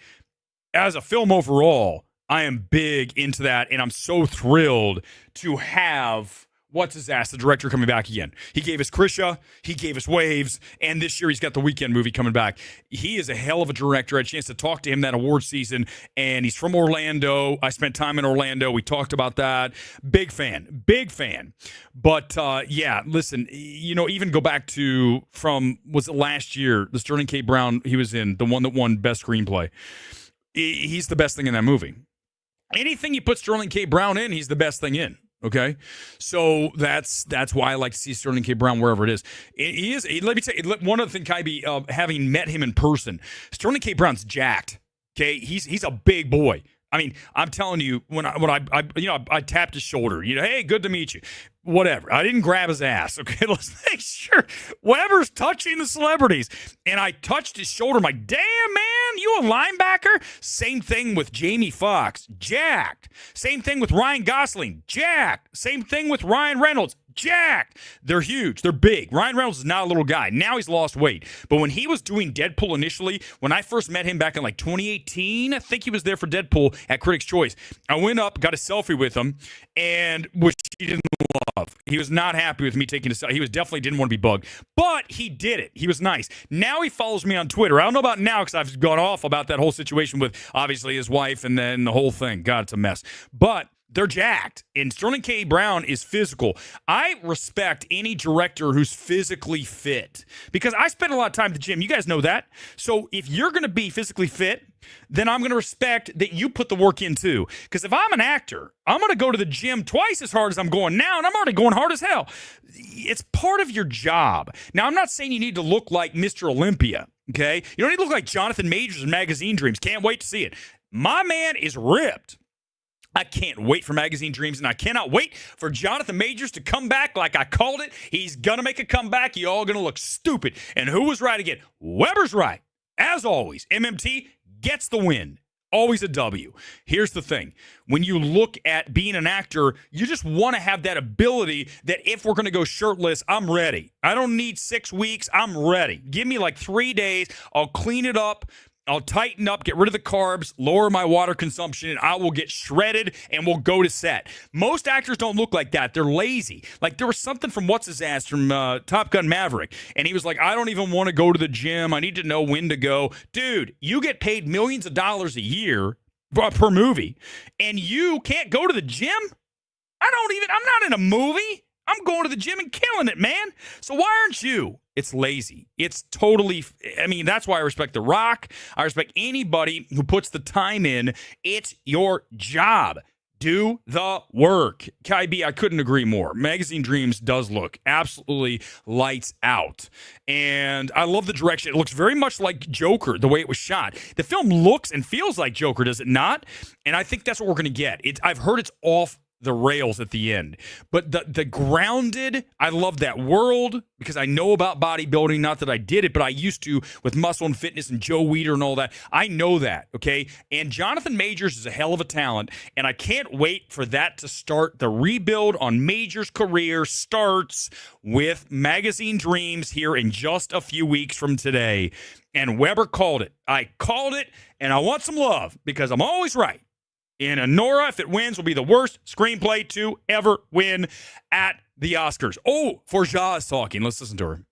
as a film overall, I am big into that, and I'm so thrilled to have, the director coming back again. He gave us Krisha, he gave us Waves, and this year he's got the Weekend movie coming back. He is a hell of a director. I had a chance to talk to him that award season, and he's from Orlando. I spent time in Orlando. We talked about that. Big fan. But, yeah, listen, even go back to was it last year, the Sterling K. Brown he was in, the one that won Best Screenplay. He's the best thing in that movie. Anything you put Sterling K. Brown in, he's the best thing in. Okay, so that's why I like to see Sterling K. Brown wherever it is. He is. Let me tell you, one other thing, Kaibi, having met him in person, Sterling K. Brown's jacked. Okay, he's a big boy. I mean, I'm telling you, when I tapped his shoulder, hey, good to meet you. Whatever. I didn't grab his ass. Okay, let's make sure. Weber's touching the celebrities. And I touched his shoulder. I'm like, damn, man, you a linebacker? Same thing with Jamie Foxx. Jacked. Same thing with Ryan Gosling. Jacked. Same thing with Ryan Reynolds. Jacked. They're huge. They're big. Ryan Reynolds is not a little guy. Now he's lost weight. But when he was doing Deadpool initially, when I first met him back in 2018, I think he was there for Deadpool at Critics' Choice. I went up, got a selfie with him, and which he didn't love. He was not happy with me taking a selfie. He definitely didn't want to be bugged. But he did it. He was nice. Now he follows me on Twitter. I don't know about now because I've gone off about that whole situation with obviously his wife and then the whole thing. God, it's a mess. But they're jacked, and Sterling K. Brown is physical. I respect any director who's physically fit because I spend a lot of time at the gym. You guys know that. So if you're going to be physically fit, then I'm going to respect that you put the work in too. Because if I'm an actor, I'm going to go to the gym twice as hard as I'm going now, and I'm already going hard as hell. It's part of your job. Now, I'm not saying you need to look like Mr. Olympia, okay? You don't need to look like Jonathan Majors in Magazine Dreams. Can't wait to see it. My man is ripped. I can't wait for Magazine Dreams, and I cannot wait for Jonathan Majors to come back like I called it. He's going to make a comeback. You all going to look stupid. And who was right again? Weber's right. As always, MMT gets the win. Always a W. Here's the thing. When you look at being an actor, you just want to have that ability that if we're going to go shirtless, I'm ready. I don't need 6 weeks. I'm ready. Give me like 3 days. I'll clean it up. I'll tighten up, get rid of the carbs, lower my water consumption, and I will get shredded and we'll go to set. Most actors don't look like that. They're lazy. Like there was something from What's-His-Ass from Top Gun Maverick, and he was like, I don't even want to go to the gym. I need to know when to go. Dude, you get paid millions of dollars a year per movie, and you can't go to the gym? I'm not in a movie. I'm going to the gym and killing it, man. So why aren't you? It's lazy. It's totally, that's why I respect The Rock. I respect anybody who puts the time in. It's your job. Do the work. Kai B, I couldn't agree more. Magazine Dreams does look absolutely lights out. And I love the direction. It looks very much like Joker, the way it was shot. The film looks and feels like Joker, does it not? And I think that's what we're going to get. I've heard it's off the rails at the end, but the grounded, I love that world because I know about bodybuilding. Not that I did it, but I used to with Muscle and Fitness and Joe Weider and all that. I know that, okay? And Jonathan Majors is a hell of a talent, and I can't wait for that to start. The rebuild on Majors' career starts with Magazine Dreams here in just a few weeks from today. And Weber called it. I called it, and I want some love because I'm always right. And Honora, if it wins, will be the worst screenplay to ever win at the Oscars. Oh, Forja is talking. Let's listen to her.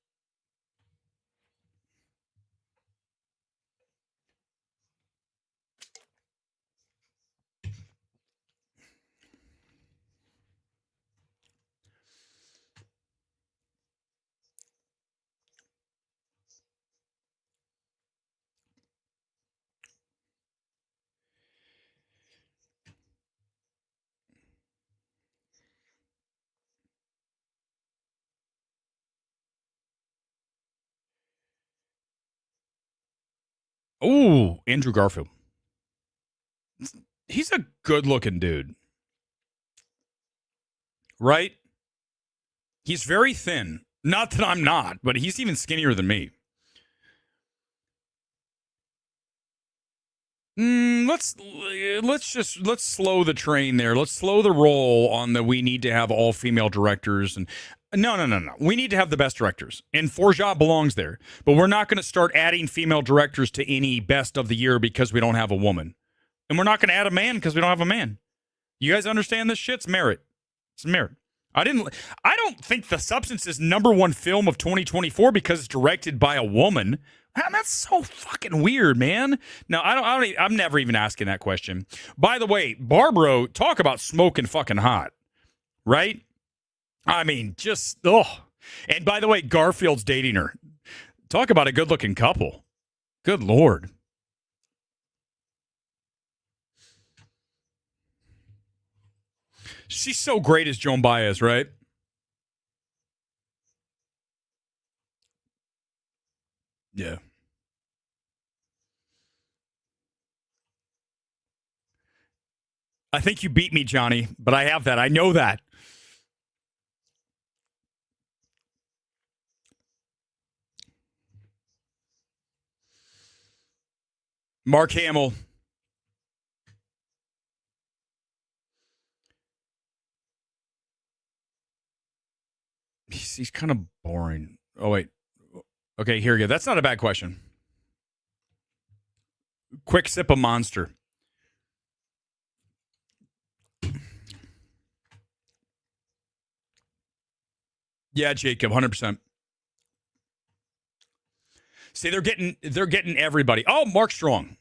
Oh, Andrew Garfield. He's a good-looking dude. Right? He's very thin. Not that I'm not, but he's even skinnier than me. Let's slow the train there. Let's slow the roll on the we need to have all female directors and no. We need to have the best directors, and Forja belongs there. But we're not going to start adding female directors to any best of the year because we don't have a woman, and we're not going to add a man because we don't have a man. You guys understand this shit? It's merit. It's merit. I don't think The Substance is #1 film of 2024 because it's directed by a woman. Man, that's so fucking weird, man. No, I'm never even asking that question. By the way, Barbaro, talk about smoking fucking hot, right? I mean, just, oh. And by the way, Garfield's dating her. Talk about a good-looking couple. Good Lord. She's so great as Joan Baez, right? Yeah. I think you beat me, Johnny, but I have that. I know that. Mark Hamill. He's kind of boring. Oh, wait. Okay, here we go. That's not a bad question. Quick sip of Monster. Yeah, Jacob, 100%. See, they're getting everybody. Oh, Mark Strong.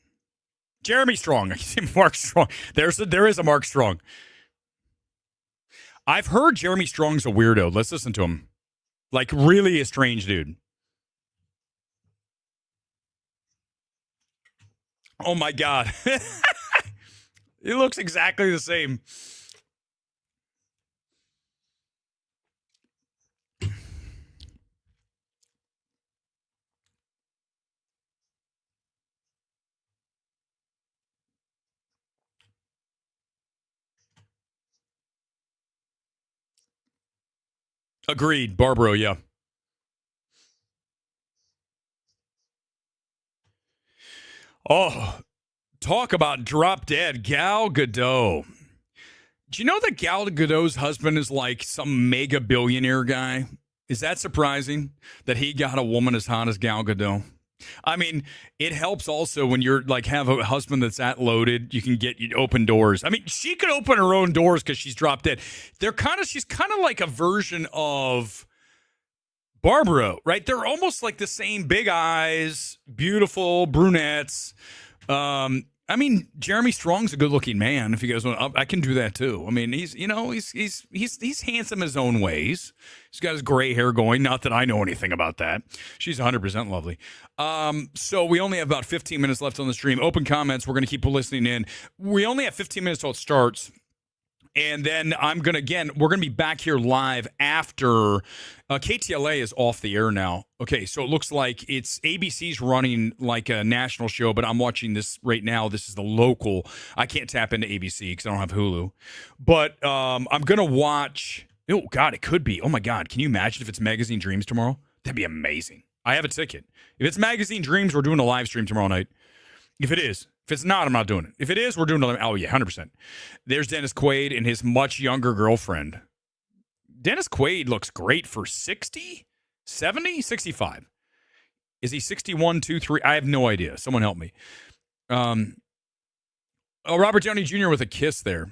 Jeremy Strong. I see Mark Strong. There is a Mark Strong. I've heard Jeremy Strong's a weirdo. Let's listen to him. Like, really a strange dude. Oh, my God. He looks exactly the same. Agreed. Barbaro, yeah. Oh, talk about drop dead. Gal Gadot. Do you know that Gal Gadot's husband is like some mega billionaire guy? Is that surprising that he got a woman as hot as Gal Gadot? I mean, it helps also when you're like have a husband that's that loaded. You can get open doors. I mean, she could open her own doors because she's dropped dead. She's kind of like a version of Barbaro, right? They're almost like the same big eyes, beautiful brunettes. I mean, Jeremy Strong's a good-looking man. If you guys want, I can do that too. I mean, he's handsome in his own ways. He's got his gray hair going. Not that I know anything about that. She's 100% lovely. So we only have about 15 minutes left on the stream. Open comments. We're going to keep listening in. We only have 15 minutes till it starts. And then we're going to be back here live after KTLA is off the air now. Okay, so it looks like it's ABC's running like a national show, but I'm watching this right now. This is the local. I can't tap into ABC because I don't have Hulu. But I'm going to watch. Oh, God, it could be. Oh, my God. Can you imagine if it's Magazine Dreams tomorrow? That'd be amazing. I have a ticket. If it's Magazine Dreams, we're doing a live stream tomorrow night. If it is. If it's not, I'm not doing it. If it is, we're doing it. Oh, yeah, 100%. There's Dennis Quaid and his much younger girlfriend. Dennis Quaid looks great for 60, 70, 65. Is he 61, 2, 3? I have no idea. Someone help me. Robert Downey Jr. with a kiss there.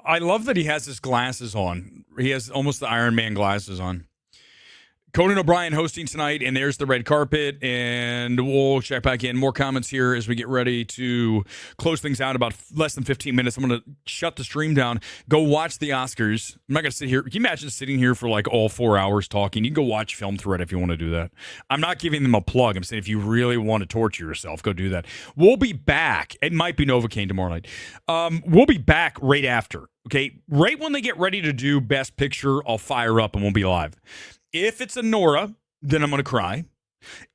I love that he has his glasses on. He has almost the Iron Man glasses on. Conan O'Brien hosting tonight, and there's the red carpet, and we'll check back in. More comments here as we get ready to close things out about less than 15 minutes. I'm going to shut the stream down. Go watch the Oscars. I'm not going to sit here. Can you imagine sitting here for like all 4 hours talking? You can go watch Film Thread if you want to do that. I'm not giving them a plug. I'm saying if you really want to torture yourself, go do that. We'll be back. It might be Novocaine tomorrow night. We'll be back right after. Okay, right when they get ready to do Best Picture, I'll fire up and we'll be live. If it's a Nora, then I'm going to cry.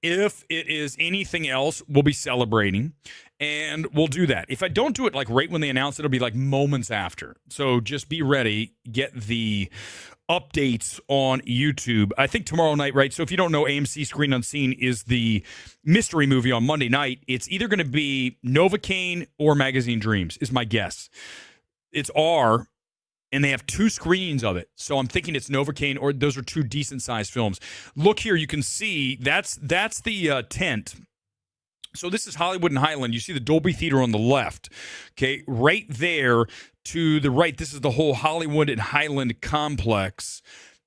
If it is anything else, we'll be celebrating, and we'll do that. If I don't do it like right when they announce it, it'll be like moments after. So just be ready. Get the updates on YouTube. I think tomorrow night, right? So if you don't know, AMC Screen Unseen is the mystery movie on Monday night. It's either going to be Novocaine or Magazine Dreams, is my guess. It's R. And they have 2 screenings of it. So I'm thinking it's Novocaine, or those are 2 decent-sized films. Look here. You can see that's the tent. So this is Hollywood and Highland. You see the Dolby Theater on the left. Okay, right there to the right, this is the whole Hollywood and Highland complex.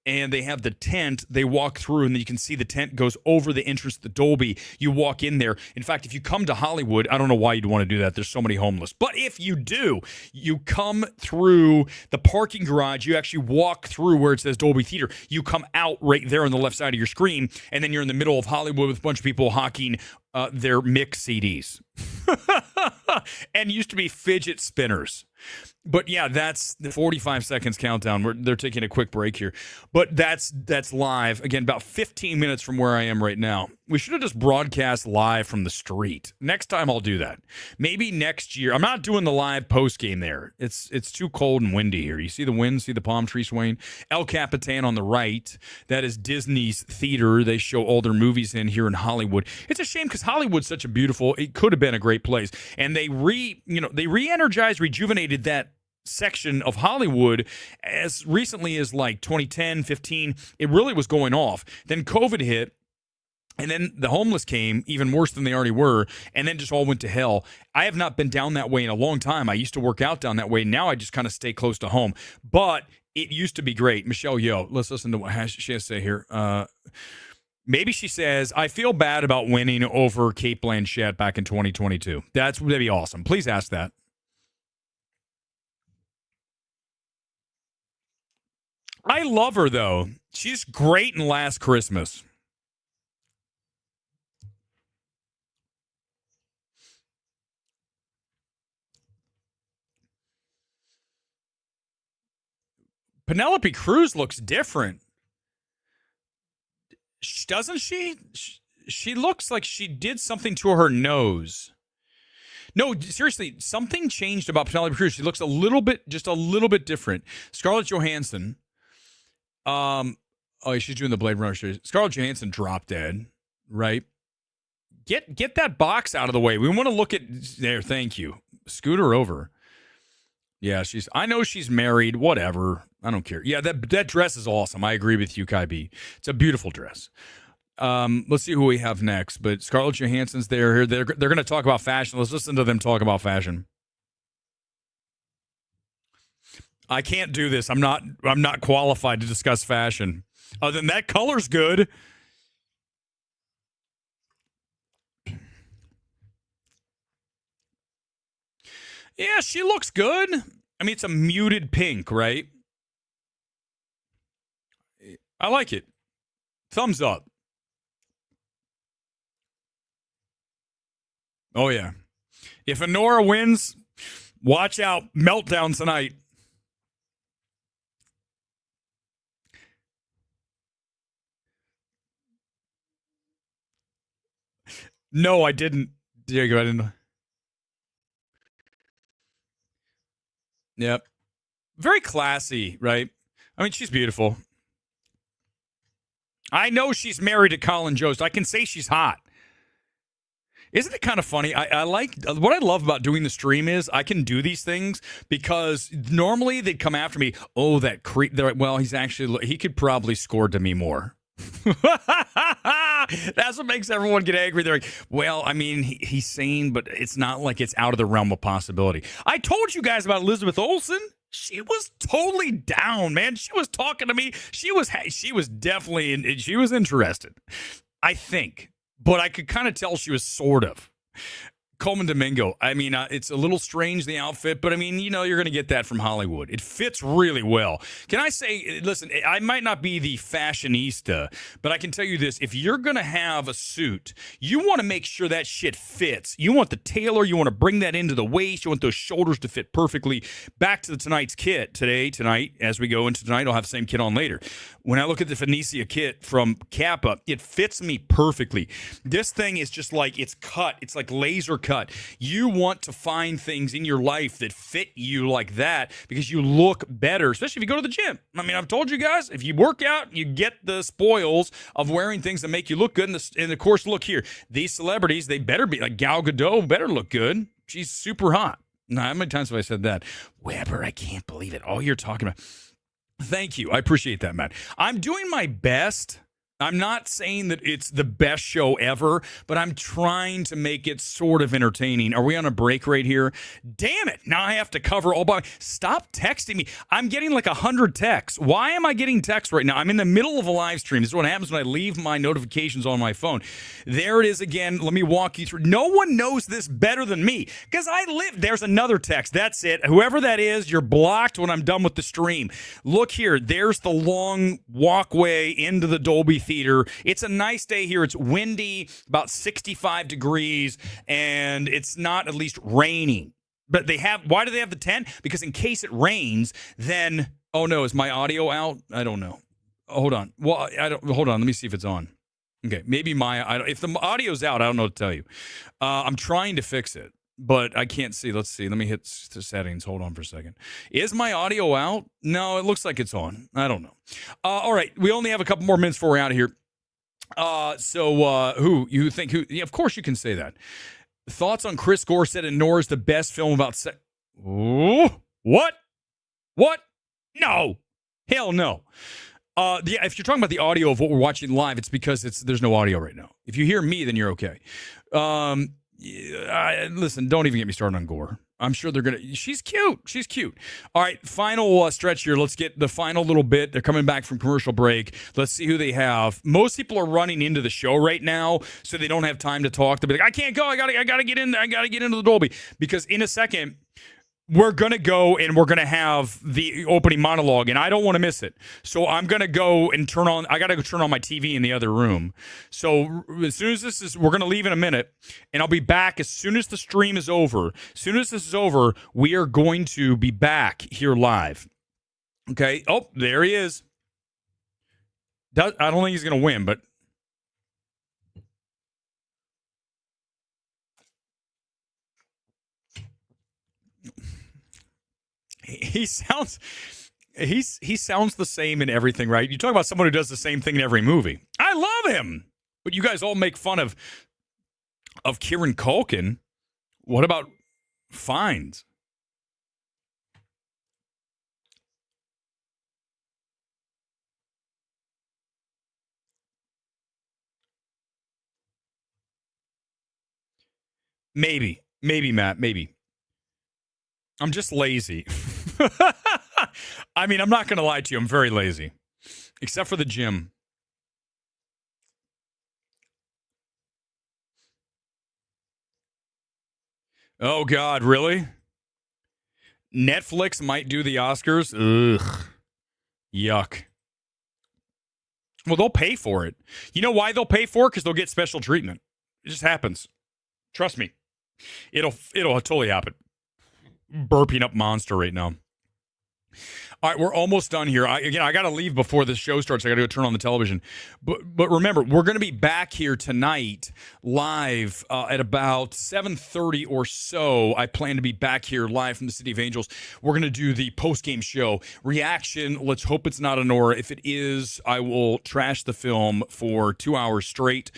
And they have the tent. They walk through, and then you can see the tent goes over the entrance to the Dolby. You walk in there. In fact, if you come to Hollywood, I don't know why you'd want to do that. There's so many homeless. But if you do, you come through the parking garage. You actually walk through where it says Dolby Theater. You come out right there on the left side of your screen, and then you're in the middle of Hollywood with a bunch of people hawking their mix CDs. And used to be fidget spinners. But yeah, that's the 45 seconds countdown. They're taking a quick break here. But that's live. Again, about 15 minutes from where I am right now. We should have just broadcast live from the street. Next time I'll do that. Maybe next year. I'm not doing the live post game there. It's too cold and windy here. You see the wind, see the palm tree swaying. El Capitan on the right. That is Disney's theater. They show all their movies in here in Hollywood. It's a shame because Hollywood's such a beautiful, it could have been a great place. And they re-energized, rejuvenated that section of Hollywood as recently as like 2010, 15. It really was going off. Then COVID hit. And then the homeless came, even worse than they already were, and then just all went to hell. I have not been down that way in a long time. I used to work out down that way. Now I just kind of stay close to home. But it used to be great. Michelle Yeoh, let's listen to what she has to say here. Maybe she says, I feel bad about winning over Cate Blanchett back in 2022. That'd be awesome. Please ask that. I love her, though. She's great in Last Christmas. Penelope Cruz looks different. Doesn't she? She looks like she did something to her nose. No, seriously, something changed about Penelope Cruz. She looks just a little bit different. Scarlett Johansson, she's doing the Blade Runner series. Scarlett Johansson dropped dead, right? Get that box out of the way. We want to look at there. Thank you. Scoot her over. Yeah, I know she's married. Whatever. I don't care. Yeah, that dress is awesome. I agree with you, Kai B. It's a beautiful dress. Let's see who we have next. But Scarlett Johansson's there. They're going to talk about fashion. Let's listen to them talk about fashion. I can't do this. I'm not qualified to discuss fashion. Other than that, color's good. Yeah, she looks good. I mean, it's a muted pink, right? I like it. Thumbs up. Oh, yeah. If Honora wins, watch out. Meltdown tonight. No, I didn't. Diego, I didn't. Yep. Very classy, right? I mean, she's beautiful. I know she's married to Colin Jost. I can say she's hot. Isn't it kind of funny? I like what I love about doing the stream is I can do these things because normally they'd come after me. Oh, that creep. They're like, well, he could probably score to me more. That's what makes everyone get angry. They're like, well, I mean, he's sane, but it's not like it's out of the realm of possibility. I told you guys about Elizabeth Olsen. She was totally down, man. She was talking to me. She was definitely, she was interested, I think. But I could kind of tell she was sort of. Coleman Domingo. I mean, it's a little strange, the outfit, but I mean, you're going to get that from Hollywood. It fits really well. Can I say, listen, I might not be the fashionista, but I can tell you this. If you're going to have a suit, you want to make sure that shit fits. You want the tailor. You want to bring that into the waist. You want those shoulders to fit perfectly. Back to tonight's kit. Tonight, as we go into tonight, I'll have the same kit on later. When I look at the Phoenicia kit from Kappa, it fits me perfectly. This thing is just like, it's cut. It's like laser cut. You want to find things in your life that fit you like that because you look better, especially if you go to the gym. I mean, I've told you guys, if you work out, you get the spoils of wearing things that make you look good. And of course, look here. These celebrities, they better be, like Gal Gadot better look good. She's super hot. Now, how many times have I said that? Weber, I can't believe it. All you're talking about. Thank you. I appreciate that, Matt. I'm doing my best. I'm not saying that it's the best show ever, but I'm trying to make it sort of entertaining. Are we on a break right here? Damn it. Now I have to cover all by. Stop texting me. I'm getting like 100 texts. Why am I getting texts right now? I'm in the middle of a live stream. This is what happens when I leave my notifications on my phone. There it is again. Let me walk you through. No one knows this better than me because I live. There's another text. That's it. Whoever that is, you're blocked when I'm done with the stream. Look here. There's the long walkway into the Dolby Theater. It's a nice day here. It's windy, about 65 degrees, and it's not at least raining. But why do they have the tent? Because in case it rains, then, oh no, is my audio out? I don't know. Hold on. Well, hold on. Let me see if it's on. Okay, maybe if the audio's out, I don't know what to tell you. I'm trying to fix it, but I can't see. Let's see. Let me hit the settings. Hold on for a second. Is my audio out? No, it looks like it's on. I don't know. All right. We only have a couple more minutes before we're out of here. Who you think? Yeah, of course you can say that. Thoughts on Chris Gore said Nora's the best film about sex. What? No. Hell no. If you're talking about the audio of what we're watching live, it's because there's no audio right now. If you hear me, then you're okay. Listen, don't even get me started on Gore. I'm sure they're going to... She's cute. All right, final stretch here. Let's get the final little bit. They're coming back from commercial break. Let's see who they have. Most people are running into the show right now, so they don't have time to talk. They'll be like, I can't go. I gotta get in. I got to get into the Dolby. Because in a second... we're going to go and we're going to have the opening monologue, and I don't want to miss it. So I'm going to go and I got to go turn on my TV in the other room. So as soon as we're going to leave in a minute, and I'll be back as soon as the stream is over. As soon as this is over, we are going to be back here live. Okay. Oh, there he is. I don't think he's going to win, but he sounds the same in everything, right? You talk about someone who does the same thing in every movie. I love him, but you guys all make fun of Kieran Culkin. What about Fiennes? Maybe, Matt, maybe. I'm just lazy. I mean, I'm not going to lie to you. I'm very lazy, except for the gym. Oh, God, really? Netflix might do the Oscars? Ugh. Yuck. Well, they'll pay for it. You know why they'll pay for it? Because they'll get special treatment. It just happens. Trust me. It'll totally happen. Burping up Monster right now. All right, we're almost done here. I got to leave before the show starts. I got to go turn on the television. But remember, we're going to be back here tonight live at about 7:30 or so. I plan to be back here live from the City of Angels. We're going to do the post-game show reaction. Let's hope it's not Honora. If it is, I will trash the film for 2 hours straight.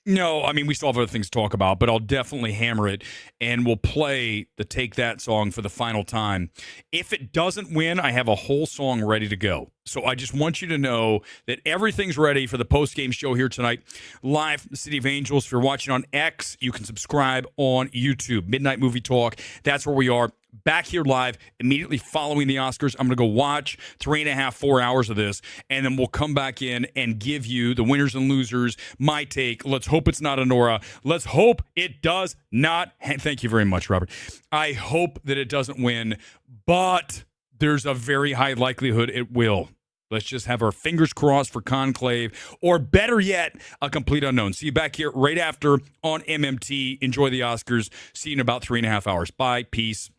No, I mean, we still have other things to talk about, but I'll definitely hammer it, and we'll play the Take That song for the final time. If it doesn't win, I have a whole song ready to go. So I just want you to know that everything's ready for the post-game show here tonight, live from the City of Angels. If you're watching on X, you can subscribe on YouTube. Midnight Movie Talk, that's where we are. Back here live immediately following the Oscars. I'm going to go watch 3.5, 4 hours of this, and then we'll come back in and give you the winners and losers, my take. Let's hope it's not Honora. Let's hope it does not. Thank you very much, Robert. I hope that it doesn't win, but there's a very high likelihood it will. Let's just have our fingers crossed for Conclave, or better yet, a complete unknown. See you back here right after on MMT. Enjoy the Oscars. See you in about 3.5 hours. Bye. Peace.